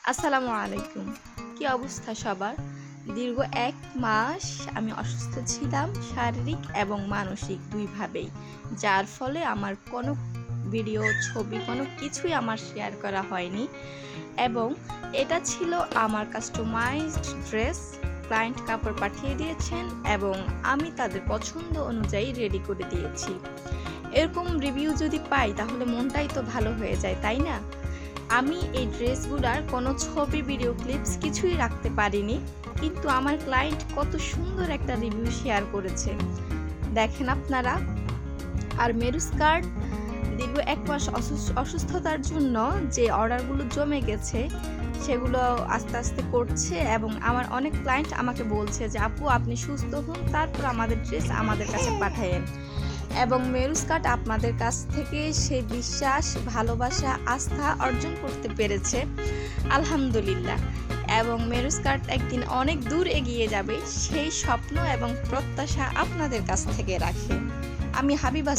আসসালামু আলাইকুম। কি অবস্থা সবার? দীর্ঘ ১ মাস আমি অসুস্থ ছিলাম শারীরিক এবং মানসিক দুইভাবেই। যার ফলে আমার কোনো ভিডিও, ছবি কোনো কিছুই আমার শেয়ার করা হয়নি এবং এটা ছিল আমার কাস্টমাইজড ড্রেস। ক্লায়েন্ট কাপড় পাঠিয়ে দিয়েছেন এবং আমি তাদের পছন্দ অনুযায়ী রেডি করে দিয়েছি। এরকম রিভিউ যদি পাই তাহলে মনটাই তো ভালো হয়ে যায়, তাই না? আমি এই ড্রেসগুলার কোনো ছবি, ভিডিও ক্লিপস কিছুই রাখতে পারিনি, কিন্তু আমার ক্লায়েন্ট কত সুন্দর একটা রিভিউ শেয়ার করেছে দেখেন আপনারা। আর মেরু স্কার্ট দীর্ঘ ১ মাস অসুস্থতার জন্য যে অর্ডারগুলো জমে গেছে সেগুলো আস্তে আস্তে করছে এবং আমার অনেক ক্লায়েন্ট আমাকে বলছে যে আপু আপনি সুস্থ হন, তারপর আমাদের ড্রেস আমাদের কাছে পাঠায়েন। এবং মেরু স্কার্ট আপনাদের কাছ থেকে সেই বিশ্বাস, ভালোবাসা, আস্থা অর্জন করতে পেরেছে, আলহামদুলিল্লাহ। এবং মেরু স্কার্ট একদিন অনেক দূর এগিয়ে যাবে সেই স্বপ্ন এবং প্রত্যাশা আপনাদের কাছ থেকে রাখে। আমি হাবিবা।